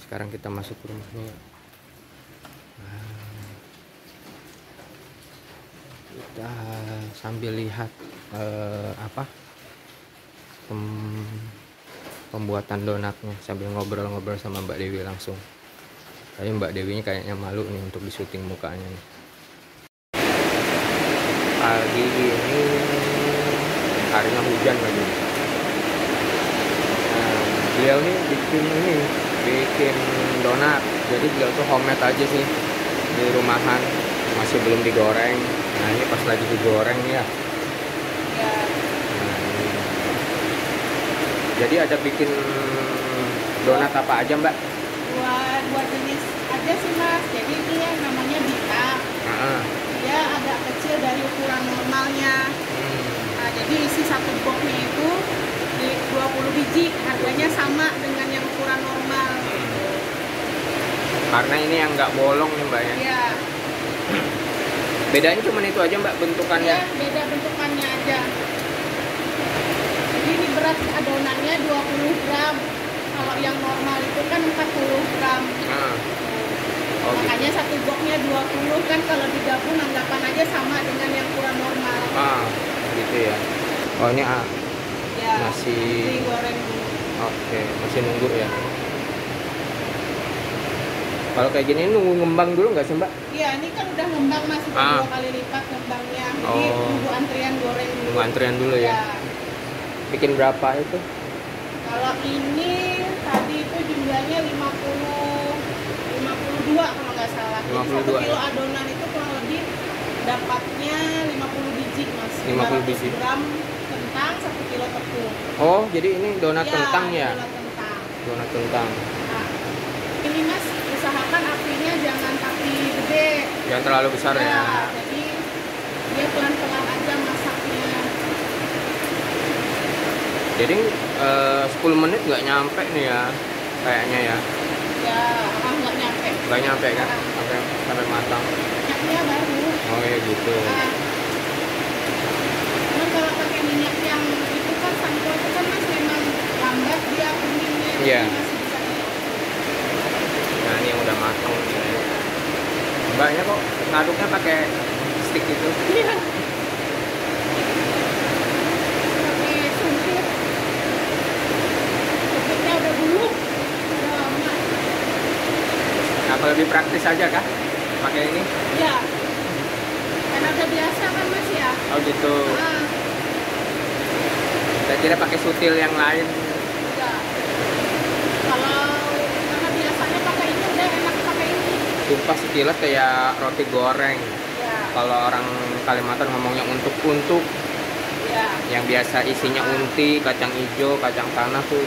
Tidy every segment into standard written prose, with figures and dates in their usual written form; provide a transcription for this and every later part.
Sekarang kita masuk ke rumahnya. Kita sambil lihat pembuatan donatnya sambil ngobrol-ngobrol sama Mbak Dewi langsung. Tapi Mbak Dewinya kayaknya malu nih untuk disyuting mukanya nih. Pagi ini harinya hujan lagi. Beliau nih bikin donat. Jadi beliau tuh homemade aja sih di rumahan, masih belum digoreng. Nah ini pas lagi digoreng ya. Jadi ada bikin donat apa aja Mbak? Dua jenis aja sih Mas. Jadi ini yang namanya Bita. Dia agak kecil dari ukuran normalnya. Nah, jadi isi satu boxnya itu di 20 biji. Harganya sama dengan yang ukuran normal. Karena ini yang nggak bolong nih Mbak ya? Iya. Bedanya cuma itu aja Mbak bentukannya? Iya, beda bentukannya aja. Jadi ini berat adonannya 20 gram. Kalau yang normal itu kan 40 gram. Oh, makanya gitu. satu boxnya 20 kan, kalau digabung anggapan aja sama dengan yang ukuran normal. Gitu ya. Oh ini ya, nasi goreng dulu. Oke, masih nunggu ya. Kalau kayak gini nunggu ngembang dulu nggak sih Mbak? Iya, ini kan udah ngembang Mas, udah 2 kali lipat ngembangnya. Jadi nunggu antrian goreng dulu. Nunggu antrian dulu ya. Bikin berapa itu? Kalau ini tadi itu jumlahnya 52 kalau nggak salah. 52. 1 kilo adonan itu kurang lebih dapatnya 50 biji Mas. 50 biji. Gram kentang, 1 kilo tepung. Oh, jadi ini donat kentang ya? Donat kentang. Donat kentang. Nah, ini Mas, usahakan apinya jangan api gede. Jangan terlalu besar ya. Jadi dia pelan-pelan aja masaknya. Jadi 10 menit nggak nyampe nih ya, kayaknya ya. Ya, nggak nyampe. Nggak nyampe kan? Sampai matang. Minyaknya baru. Oh ya gitu. Cuman kalau pakai minyak yang itu kan santan itu kan Mas memang lambat dia kuningnya. Iya. Masih bisa Nah ini yang udah matang nih. Mbaknya kok ngaduknya pakai stick gitu? Iya. Pakai sumpit. Sumpitnya udah buluk. Udah amat. Apa lebih praktis aja kah? Pakai ini? Iya. Karena udah biasa kan Mas ya. Oh gitu. Saya kira pakai sutil yang lain. Enggak. Kalau karena biasanya pakai ini udah enak pakai ini. Sumpah sekilas kayak roti goreng. Ya. Kalau orang Kalimantan ngomongnya untuk-untuk. Ya. Yang biasa isinya unti, kacang hijau, kacang tanah tuh.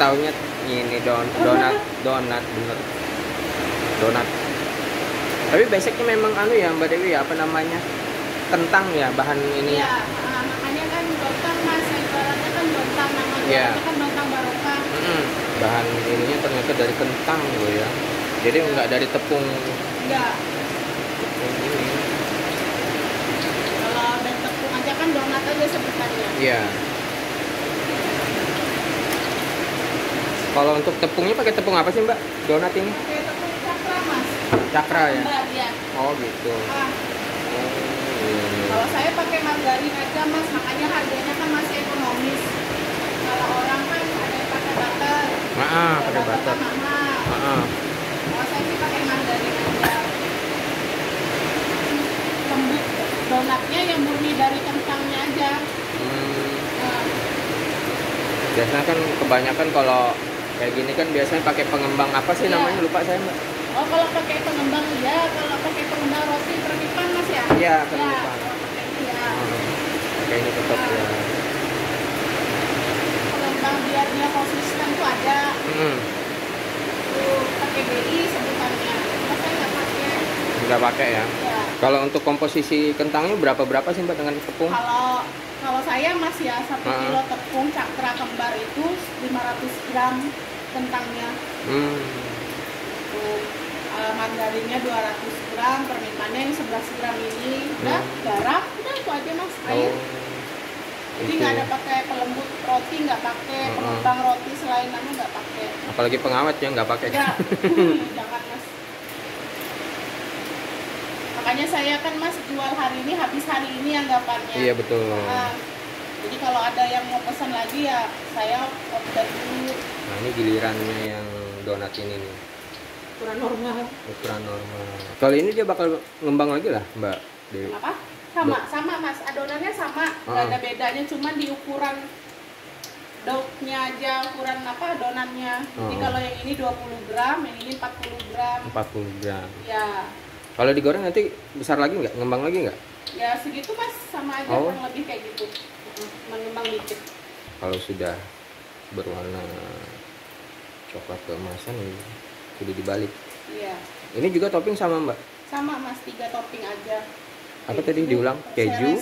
Taunya ini donat bener. Donat. Tapi basicnya memang ya Mbak Dewi ya, apa namanya? Kentang ya bahan ini. Iya, makanya kan dontang Mas, ibaratnya kan dontang, namanya kan dontang barokah. Bahan ininya ternyata dari kentang loh ya. Jadi enggak dari tepung. Enggak. Tepung ini. Kalau dari tepung aja kan donat aja sebutannya. Iya. Kalau untuk tepungnya pakai tepung apa sih Mbak? Donat ini? Pakai tepung cakra Mas. Cakra ya? Kembar, ya. Oh gitu. Kalau saya pakai margarin aja Mas, makanya harganya kan masih ekonomis. Kalau orang kan ada yang pakai butter. Pakai butter. Kalau saya sih pakai margarin aja. Lembut. Donatnya yang murni dari kentangnya aja. Biasanya kan kebanyakan kalau kayak gini kan biasanya pakai pengembang apa sih namanya, lupa saya Mbak. Oh, kalau pakai pengembang iya, kalau pakai pengembang roti pernipan Mas ya? Iya, pernipan. Iya. Pakai ini tetap ya. Pengembang biar dia konsisten tuh ada. Tuh pakai BI sebutannya. Mas saya nggak pakai. Nggak pakai ya? Ya. Kalau untuk komposisi kentangnya berapa sih Mbak dengan tepung? Kalau saya Mas ya 1 kilo tepung cakra kembar itu 500 gram kentangnya. Margarinnya 200 gram, pernipannya ini 11 gram ini. Udah, garam, udah itu aja Mas, air. Jadi nggak ada pakai pelembut roti, nggak pakai pengembang roti selain nggak pakai. Apalagi pengawet ya nggak pakai. Enggak, jangan mas. Makanya saya kan mas jual hari ini habis hari ini anggapannya. Iya betul. Jadi kalau ada yang mau pesan lagi ya saya order dulu. Nah ini gilirannya yang donat ini nih. Ukuran normal. Ukuran normal. Kalau ini dia bakal ngembang lagi lah Mbak Dewi. Apa? Sama mas, adonannya sama, nggak ada bedanya, cuman di ukuran dognya aja, ukuran adonannya. Jadi kalau yang ini 20 gram, yang ini 40 gram. 40 gram. Ya. Kalau digoreng nanti besar lagi nggak? Ngembang lagi nggak? Ya segitu mas, sama aja kurang lebih kayak gitu. Mengembang dikit. Kalau sudah berwarna coklat keemasan ini sudah dibalik. Iya. Ini juga topping sama Mbak? Sama mas, 3 topping aja. Apa tadi diulang? Keju,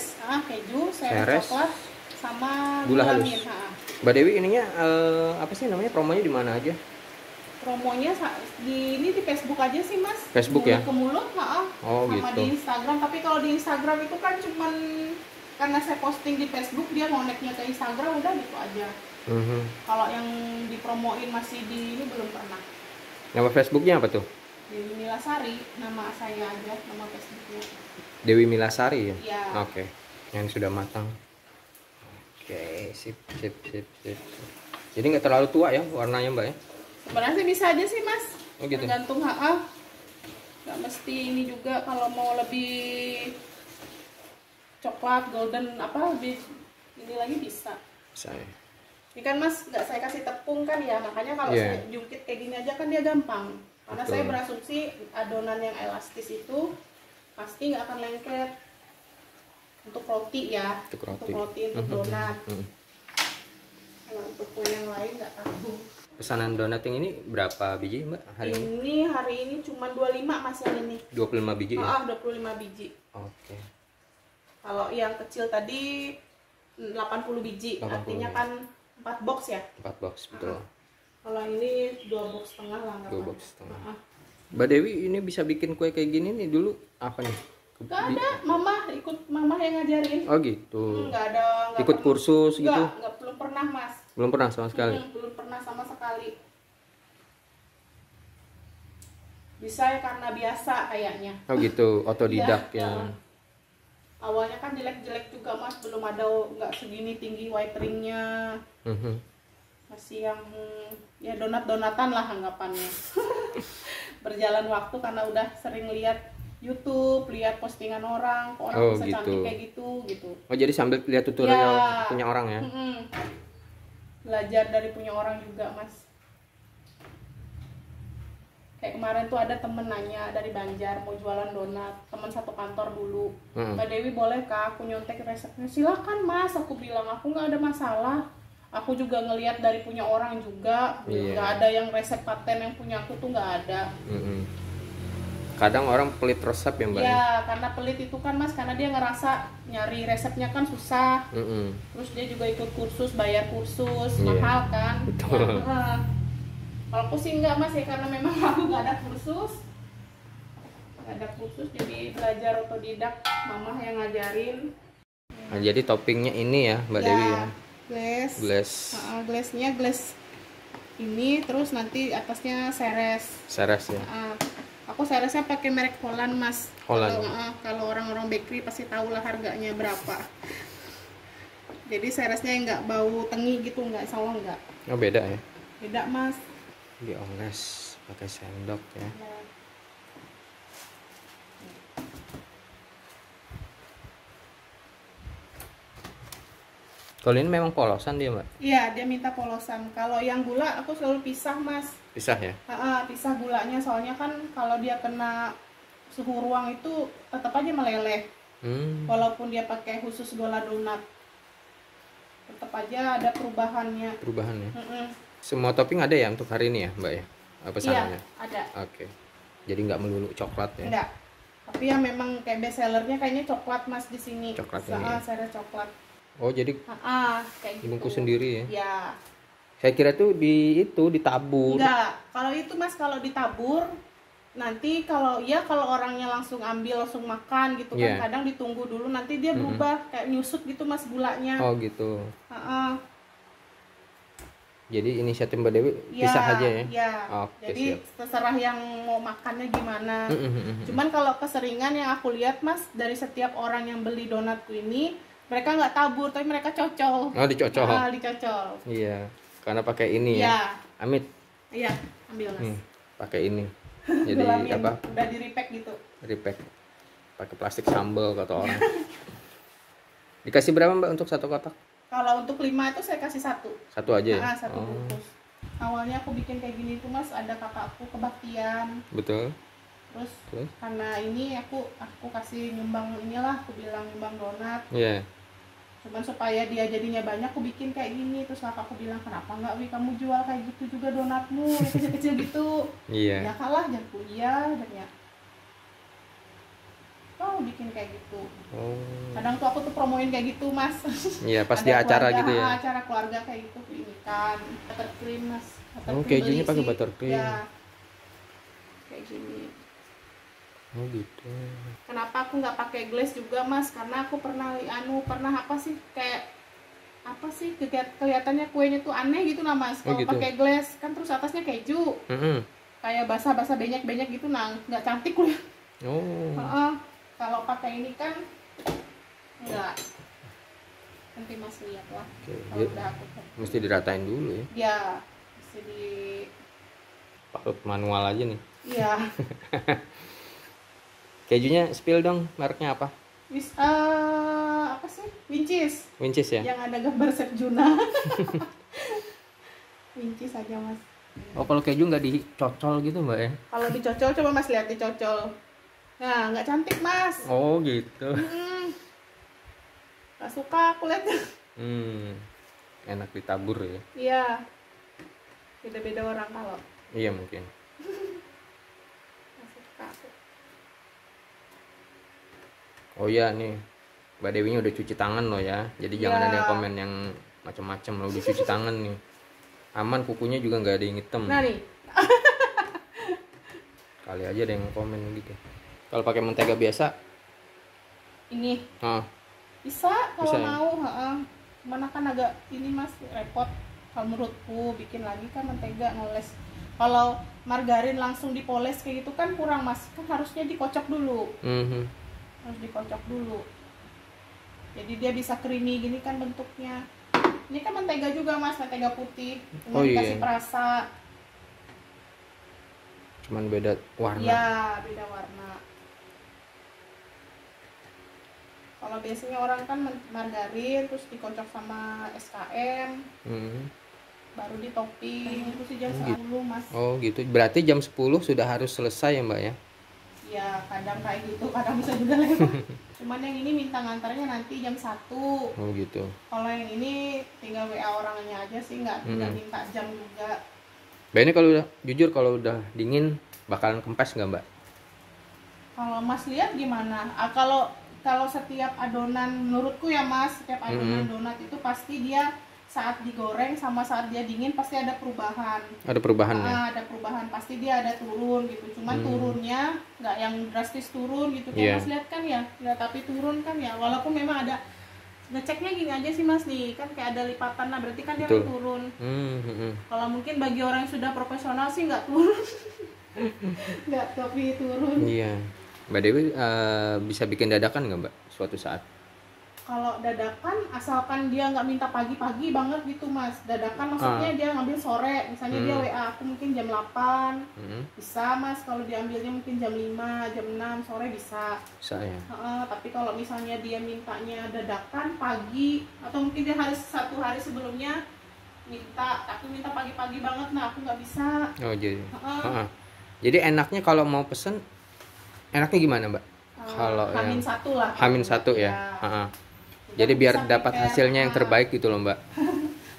keju, seres coklat, sama gula halus. Mbak Dewi ininya apa sih namanya, promonya di mana aja? Promonya di Facebook aja sih mas. Facebook mulut ya? Ke mulut, Oh sama gitu. di Instagram. Tapi kalau di Instagram itu kan cuman karena saya posting di Facebook, dia koneknya ke Instagram, udah gitu aja. Kalau yang dipromoin masih di ini belum pernah. Nama Facebooknya apa tuh? Dewi Milasari, nama saya aja, nama Facebooknya. Dewi Milasari ya? Iya. Oke. Yang sudah matang. Oke, sip. Jadi nggak terlalu tua ya warnanya Mbak ya? Sebenarnya sih bisa aja sih mas. Oh gitu. Tergantung nggak mesti ini juga, kalau mau lebih coklat golden lebih ini lagi bisa. Bisa ya. Ini kan mas nggak saya kasih tepung kan ya, makanya kalau saya jungkit kayak gini aja kan dia gampang. Karena saya berasumsi adonan yang elastis itu pasti nggak akan lengket. Untuk roti ya, untuk roti untuk donat. Kalau untuk kue yang lain nggak tahu. Pesanan donat yang ini berapa biji Mbak hari ini? Hari ini cuma 25 mas yang ini. 25 biji ya? 25 biji. Oke. Kalau yang kecil tadi 80 biji, 80. artinya kan 4 box ya? 4 box, betul. Kalau ini 2 box setengah lah. 2 box setengah. Mbak Dewi ini bisa bikin kue kayak gini nih dulu apa nih? Gak ada, ikut mama yang ngajarin. Oh gitu. Nggak ada. Ikut kursus gitu? Belum pernah mas. Belum pernah sama sekali? Belum pernah sama sekali. Bisa ya karena biasa kayaknya. Oh gitu, otodidak ya. Awalnya kan jelek-jelek juga mas, belum ada, nggak segini tinggi wiperingnya. Masih yang ya donat-donatan lah anggapannya. Berjalan waktu karena udah sering lihat YouTube, lihat postingan orang, kok orang bisa cantik kayak gitu. Oh jadi sambil lihat tutorial punya orang ya? Belajar dari punya orang juga mas. Kayak kemarin tuh ada temen nanya dari Banjar mau jualan donat, teman satu kantor dulu. Mbak Dewi boleh kah aku nyontek resepnya? Silakan mas, aku bilang aku nggak ada masalah. Aku juga ngelihat dari punya orang juga, nggak ada yang resep paten yang punya aku tuh nggak ada. Kadang orang pelit resep ya Mbak? Ya karena pelit itu kan mas, karena dia ngerasa nyari resepnya kan susah. Terus dia juga ikut kursus, bayar kursus, mahal kan. Betul. Kalau aku sih enggak mas ya, karena memang aku nggak ada kursus. Jadi belajar otodidak, mama yang ngajarin. Nah, jadi toppingnya ini ya Mbak Dewi ya? Glassnya glass ini, terus nanti atasnya seres ya. Aku seresnya pakai merek Holland mas. Holland. Kalau orang-orang bakery pasti tahu lah harganya berapa. Jadi seresnya nggak bau tengi gitu, nggak, salah nggak. Oh beda ya? Beda mas. Dioles pakai sendok ya. Kalau ini memang polosan dia Mbak? Iya, dia minta polosan. Kalau yang gula aku selalu pisah mas. Pisah ya? Pisah gulanya, soalnya kan kalau dia kena suhu ruang itu tetap aja meleleh. Walaupun dia pakai khusus gula donat, tetap aja ada perubahannya. Semua topping ada ya untuk hari ini ya Mbak ya? Pesanannya? Iya, ada. Oke. Jadi nggak melulu coklat ya? Enggak. Tapi yang memang kayak best sellernya kayaknya coklat mas di sini. Coklat ini. Saya coklat. Oh jadi kayak gitu. dibungkus sendiri ya? Ya. Saya kira tuh ditabur. Enggak, kalau itu mas, kalau ditabur nanti kalau orangnya langsung ambil langsung makan gitu kan, kadang ditunggu dulu nanti dia berubah kayak nyusut gitu Mas gulanya. Oh gitu. Jadi inisiatif Mbak Dewi pisah aja ya? Iya. Oke, jadi siap. terserah yang mau makannya gimana. Cuman kalau keseringan yang aku lihat Mas, dari setiap orang yang beli donatku ini, mereka nggak tabur, tapi mereka cocol. Oh, dicocol. Dicocol. Iya, karena pakai ini ya. Amit. Iya, ambil Mas. Pakai ini. Jadi apa? Udah di repack gitu. Repack. Pakai plastik sambal kata orang. Dikasih berapa Mbak untuk satu kotak? Kalau untuk 5 itu saya kasih 1. Satu aja ya? Satu bungkus. Awalnya aku bikin kayak gini tuh Mas, ada kakakku kebaktian. Betul. Terus karena ini aku kasih nyumbang inilah, aku bilang nyumbang donat. Iya. Cuman supaya dia jadinya banyak, aku bikin kayak gini. Terus kakakku bilang, kenapa nggak Wi kamu jual kayak gitu juga donatmu, yang kecil-kecil gitu. Iya. Ya kalah, jangan kuliah, katanya. Oh, bikin kayak gitu. Kadang tuh aku tuh promoin kayak gitu Mas. Iya, pas di acara gitu ya. Acara keluarga kayak gitu, ini kan buttercream Mas. Kejunya pakai buttercream. Ya. Kayak gini. Oh gitu. Kenapa aku nggak pakai glaze juga Mas? Karena aku pernah apa sih kelihatannya kuenya tuh aneh gitu nah Mas. Kalau pakai glaze kan terus atasnya keju. Kayak basah-basah banyak-banyak gitu, nah nggak cantik loh. Kalau pakai ini kan enggak. Nanti Mas lihat lah. Kalau udah aku mesti diratain dulu ya. Ya, mesti di parut manual aja nih. Iya. Kejunya spill dong, mereknya apa? Apa sih? Wincis. Wincis ya? Yang ada gambar Chef Juna. Wincis aja Mas. Oh, kalau keju nggak dicocol gitu Mbak ya? Kalau dicocol, coba Mas lihat dicocol. Nah, nggak cantik Mas. Oh gitu. Nggak suka aku lihat. Enak ditabur ya? Iya. Beda-beda orang kalau. Iya mungkin. Nggak suka aku. Oh iya nih, Mbak Dewinya udah cuci tangan loh ya. Jadi jangan ada yang komen yang macam-macam loh, udah cuci tangan nih. Aman, kukunya juga nggak ada yang hitam. Nah nih. Kali aja ada yang komen gitu. Kalau pakai mentega biasa? Ini. Bisa kalau bisa, mau. Mana kan agak ini Mas repot. Kalau menurutku bikin lagi kan mentega ngoles. Kalau margarin langsung dipoles kayak gitu kan kurang Mas. Kan harusnya dikocok dulu. Harus dikocok dulu. Jadi dia bisa creamy gini kan bentuknya. Ini kan mentega juga Mas, mentega putih. Dikasih perasa. Cuman beda warna. Iya, beda warna. Kalau biasanya orang kan margarin terus dikocok sama SKM. Baru ditopping. Itu sih jam 10 Mas. Oh gitu. Berarti jam 10 sudah harus selesai ya Mbak ya? Ya kadang kayak gitu, kadang bisa juga lewat. Cuman yang ini minta ngantarnya nanti jam 1. Oh gitu. Kalau yang ini tinggal WA orangnya aja sih, nggak minta jam juga. Mbak ini kalau udah jujur kalau udah dingin bakalan kempes nggak Mbak? Kalau Mas lihat gimana? Kalau setiap adonan menurutku ya Mas, setiap adonan donat itu pasti dia saat digoreng sama saat dia dingin pasti ada perubahan. Ada perubahan ya? Ada perubahan, pasti dia ada turun gitu. Cuman turunnya nggak yang drastis turun gitu. Kayak Mas lihat kan ya, nggak tapi turun kan ya. Walaupun memang ada ngeceknya gini aja sih Mas nih, kan kayak ada lipatan lah, berarti kan dia akan turun. Kalau mungkin bagi orang yang sudah profesional sih nggak turun. Nggak tapi turun. Iya. Mbak Dewi bisa bikin dadakan nggak Mbak suatu saat? Kalau dadakan, asalkan dia nggak minta pagi-pagi banget gitu Mas. Dadakan maksudnya dia ngambil sore, misalnya dia WA aku mungkin jam 8, bisa Mas. Kalau diambilnya mungkin jam 5, jam 6 sore bisa. Bisa ya. Tapi kalau misalnya dia mintanya dadakan pagi, atau mungkin dia harus 1 hari sebelumnya minta, tapi minta pagi-pagi banget, nah aku nggak bisa. Oh jadi. Jadi enaknya kalau mau pesen, enaknya gimana Mbak? Kalau Hamin 1 lah. Hamin 1 ya. Jadi biar dapat hasilnya yang terbaik gitu loh Mbak.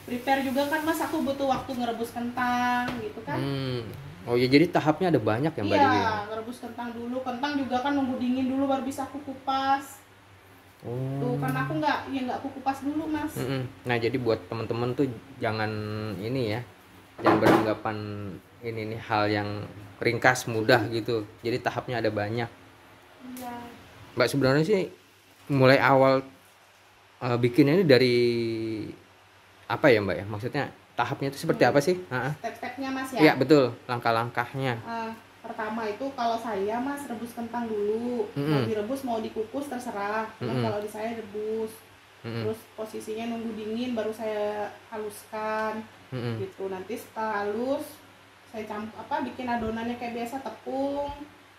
Prepare juga kan Mas, aku butuh waktu ngerebus kentang gitu kan. Oh ya, jadi tahapnya ada banyak ya Mbak? Iya, ngerebus kentang dulu. Kentang juga kan nunggu dingin dulu baru bisa aku kupas. Tuh kan aku nggak aku kupas dulu Mas. Nah jadi buat teman-teman tuh jangan ini ya, jangan beranggapan ini nih hal yang ringkas, mudah gitu. Jadi tahapnya ada banyak. Iya. Mbak sebenarnya sih mulai awal bikinnya ini dari apa ya Mbak ya? Maksudnya tahapnya itu seperti apa sih? Step-stepnya Mas ya? Iya betul, langkah-langkahnya. Pertama itu kalau saya Mas rebus kentang dulu. Mau direbus mau dikukus terserah. Cuman kalau di saya rebus. Terus posisinya nunggu dingin baru saya haluskan. Gitu. Nanti setelah halus saya bikin adonannya kayak biasa, tepung,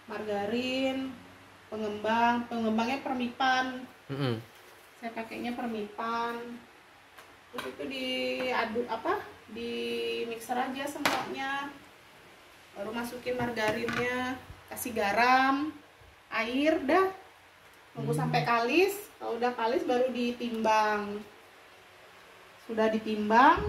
margarin, pengembangnya permipan. Saya pakainya permipan. Terus itu diaduk di mixer aja semuanya. Baru masukin margarinnya, kasih garam, air, dah. Tunggu sampai kalis. Kalau udah kalis baru ditimbang. Sudah ditimbang,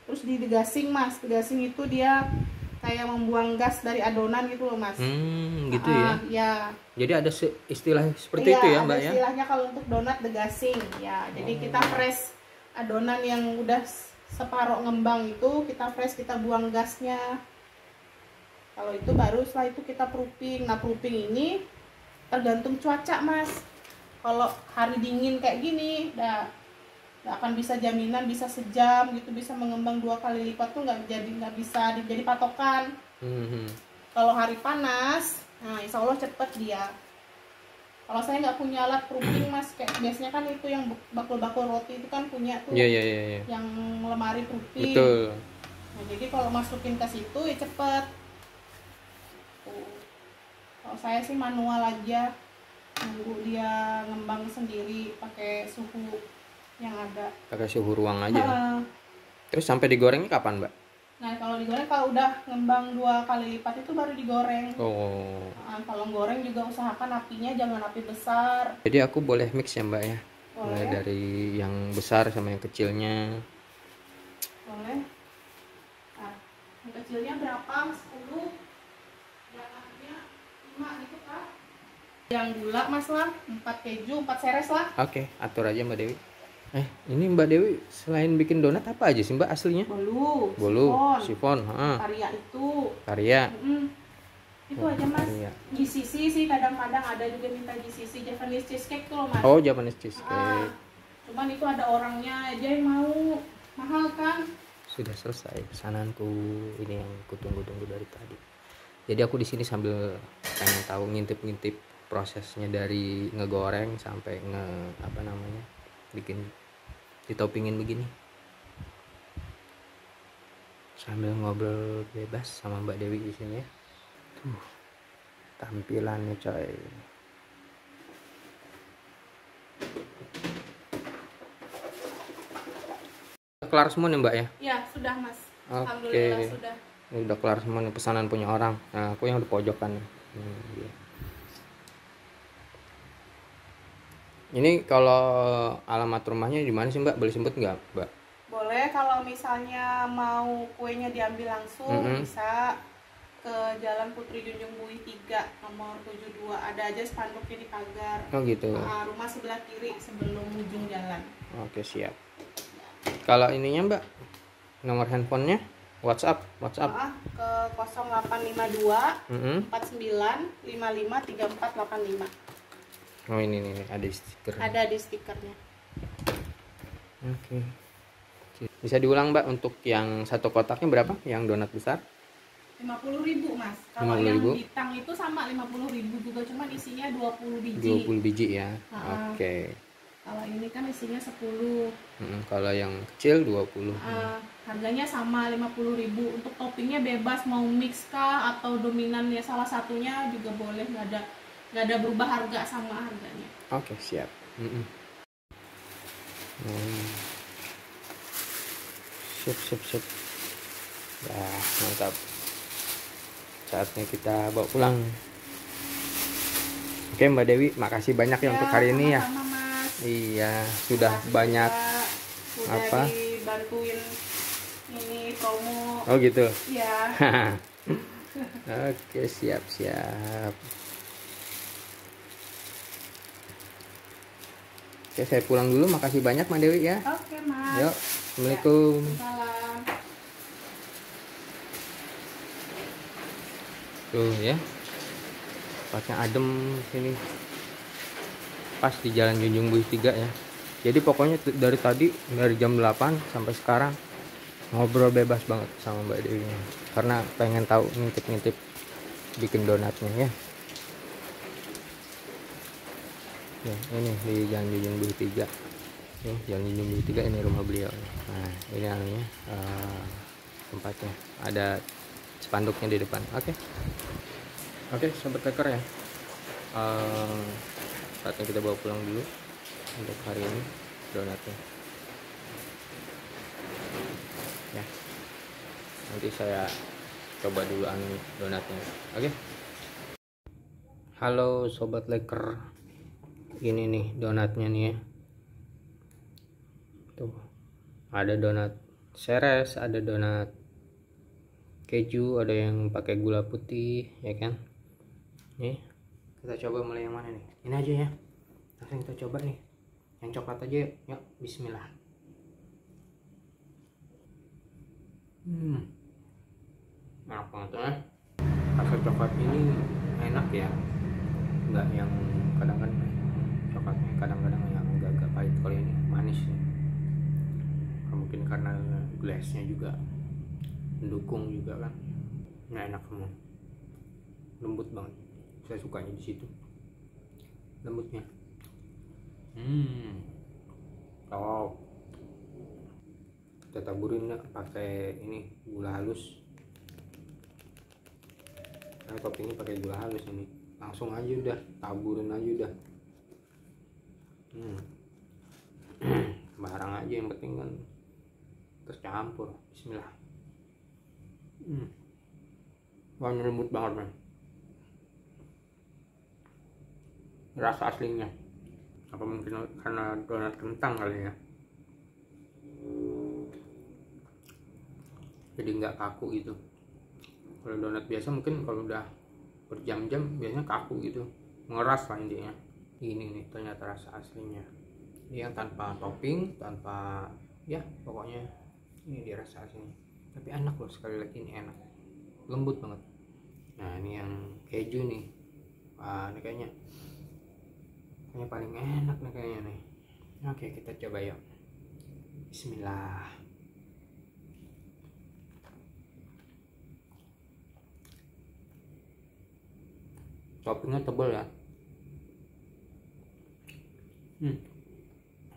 terus digasing Mas. Digasing itu dia kayak membuang gas dari adonan gitu loh Mas. Gitu ya. Ya. Jadi ada istilah seperti itu ya Mbak ya? Iya, ada istilahnya kalau untuk donat degasing. Ya, jadi kita press adonan yang udah separuh ngembang itu, kita press, kita buang gasnya. Kalau itu baru setelah itu kita proofing. Nah, proofing ini tergantung cuaca Mas. Kalau hari dingin kayak gini, nggak akan bisa jaminan bisa sejam gitu, bisa mengembang 2 kali lipat tuh nggak bisa jadi patokan. Kalau hari panas, nah insya Allah cepet dia. Kalau saya nggak punya alat proofing Mas, kayak biasanya kan itu yang bakul-bakul roti itu kan punya tuh, yang lemari proofing. Betul. Nah, jadi kalau masukin ke situ ya cepet. Kalau saya sih manual aja, nunggu dia ngembang sendiri pakai suhu yang ada. Pakai suhu ruang aja. Terus sampai digorengnya kapan Mbak? Nah kalau digoreng, kalau udah ngembang 2 kali lipat itu baru digoreng. Kalau goreng juga usahakan apinya jangan api besar. Jadi aku boleh mix ya Mbak ya? Boleh. Mulai dari yang besar sama yang kecilnya. Boleh. Nah, yang kecilnya berapa? 10. Gitu kan? Yang gula Mas lah 4 keju 4 seres lah. Oke, atur aja Mbak Dewi. Ini Mbak Dewi selain bikin donat apa aja sih Mbak aslinya? Bolu, sifon, Karya itu. Karya. Itu aja Mas. Karya. GCC sih kadang-kadang ada juga minta GCC, Japanese cheesecake tuh loh Mas. Oh, Japanese cheesecake. Cuman itu ada orangnya aja yang mau, mahal kan? Sudah selesai pesananku, ini yang kutunggu-tunggu dari tadi. Jadi aku di sini sambil pengen tahu, ngintip-ngintip prosesnya dari ngegoreng sampai bikin ditopingin begini. Sambil ngobrol bebas sama Mbak Dewi di sini ya. Tuh, tampilannya coy. Kelar semua nih Mbak ya? Iya, sudah Mas. Oke. Alhamdulillah sudah. Ini udah kelar semua nih pesanan punya orang. Nah, aku yang di pojokan nih. Ini kalau alamat rumahnya di mana sih Mbak? Boleh sebut nggak Mbak? Boleh, kalau misalnya mau kuenya diambil langsung bisa ke Jalan Putri Junjung Bui 3 nomor 72. Ada aja spanduknya di pagar. Oh gitu. Rumah sebelah kiri sebelum ujung jalan. Oke siap. Kalau ininya Mbak, nomor handphonenya? WhatsApp ke 0852 49 55 3485. Oh ini ada stiker. Ada di stikernya. Oke. Bisa diulang Mbak, untuk yang satu kotaknya berapa? Yang donat besar? 50.000 Mas. Kalau yang bintang itu sama 50.000 juga, cuman isinya 20 biji. 20 biji ya. Oke. Kalau ini kan isinya 10. Kalau yang kecil 20. Harganya sama 50.000. Untuk toppingnya bebas, mau mix kah atau dominan ya salah satunya juga boleh, nggak ada berubah harga sama harganya. Oke siap. Sip. Ya mantap. Saatnya kita bawa pulang. Oke Mbak Dewi, makasih banyak ya untuk hari ini ya. Iya, sudah banyak udah dibantuin ini promo. Oh gitu. Iya. Oke, siap. Oke, saya pulang dulu. Makasih banyak Mbak Dewi ya. Oke, Mas. Yuk. Assalamualaikum. Salam. Tuh ya, tempatnya adem sini, pas di Jalan Junjung Buih 3 ya. Jadi pokoknya dari tadi, dari jam 8 sampai sekarang ngobrol bebas banget sama Mbak Dewi karena pengen tahu ngintip-ngintip bikin donatnya ya. Ya, ini di Jalan Junjung Buih 3. Jalan Junjung Buih 3, ini rumah beliau. Nah, ini anunya tempatnya. Ada spanduknya di depan. Oke, sobat leker ya. Saatnya kita bawa pulang dulu untuk hari ini donatnya. Ya. Nanti saya coba dulu donatnya. Oke. Halo sobat leker. Ini nih donatnya nih ya. Tuh. Ada donat seres, ada donat keju, ada yang pakai gula putih, ya kan? Nih, kita coba mulai yang mana nih? Ini aja ya. Langsung kita coba nih. Yang coklat aja yuk. Yuk, bismillah. Enak banget ya. Rasa coklat ini enak ya. Enggak yang kadang-kadang coklatnya kadang-kadang yang agak pahit. Kalau ini manis nih. Mungkin karena glassnya juga mendukung juga kan. Nah, enak semua. Lembut banget. Saya sukanya di situ. Lembutnya. Oh. Kita taburin ya pakai ini gula halus. Nah, toppingnya pakai gula halus ini. Langsung aja udah, taburin aja udah. Barang aja yang penting kan tercampur. Bismillah. Wah, lembut banget man. Rasa aslinya. Apa mungkin karena donat kentang kali ya. Jadi nggak kaku gitu. Kalau donat biasa mungkin kalau udah berjam-jam biasanya kaku gitu, ngeras lah intinya. Ini nih ternyata rasa aslinya. Ini yang tanpa topping, tanpa ya pokoknya ini dia rasa aslinya. Tapi enak loh, sekali lagi ini enak, lembut banget. Nah ini yang keju nih. Wah ini kayaknya paling enak nih kayaknya nih. Oke kita coba yuk. Bismillah. Toppingnya tebal ya.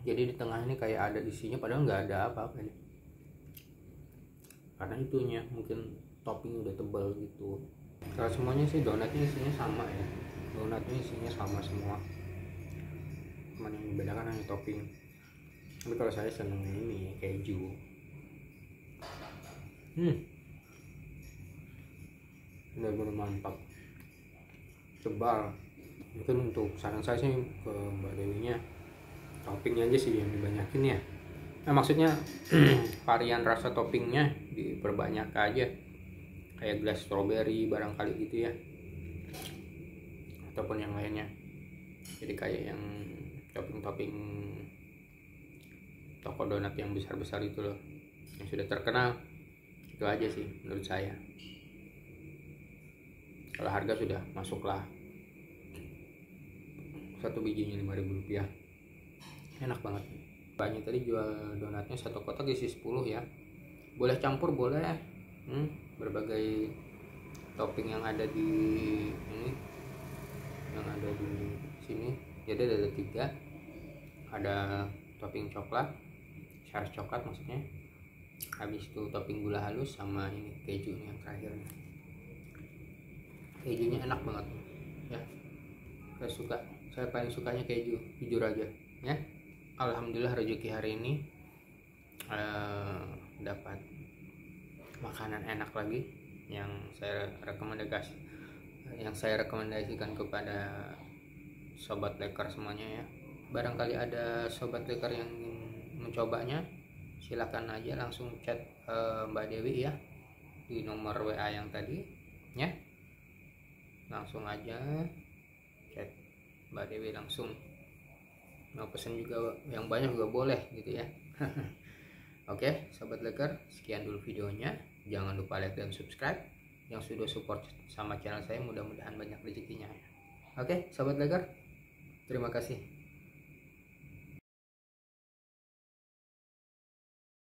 Jadi di tengah ini kayak ada isinya padahal nggak ada apa-apa nih. Karena itunya mungkin topping udah tebal gitu. Kalau semuanya sih donatnya isinya sama ya. Donatnya isinya sama semua. Cuman yang membedakan hanya topping. Tapi kalau saya seneng ini keju. Benar-benar mantap. Tebal. Mungkin untuk saran saya sih ke Mbak Dewinya toppingnya aja sih yang dibanyakin ya. Nah maksudnya varian rasa toppingnya diperbanyak aja, kayak gelas strawberry barangkali gitu ya, ataupun yang lainnya. Jadi kayak yang topping-topping toko donat yang besar-besar itu loh, yang sudah terkenal. Itu aja sih menurut saya. Kalau harga sudah masuklah, satu bijinya Rp5.000. Enak banget. Banyak tadi jual donatnya satu kotak isi 10 ya. Boleh campur boleh. Berbagai topping yang ada di ini, yang ada di sini. Jadi ada 3. Ada topping coklat, saus coklat maksudnya. Habis itu topping gula halus sama ini keju yang terakhir. Kejunya enak banget ya. Saya paling sukanya keju, jujur aja ya. Alhamdulillah rezeki hari ini dapat makanan enak lagi yang saya rekomendasikan kepada sobat leker semuanya ya. Barangkali ada sobat leker yang ingin mencobanya, silakan aja langsung chat Mbak Dewi ya di nomor WA yang tadi ya. Langsung aja chat Mbak Dewi langsung. Mau pesen juga yang banyak juga boleh gitu ya. Oke sobat leker, sekian dulu videonya. Jangan lupa like dan subscribe. yang sudah support sama channel saya, mudah-mudahan banyak rezekinya. Oke, sahabat Legar, terima kasih.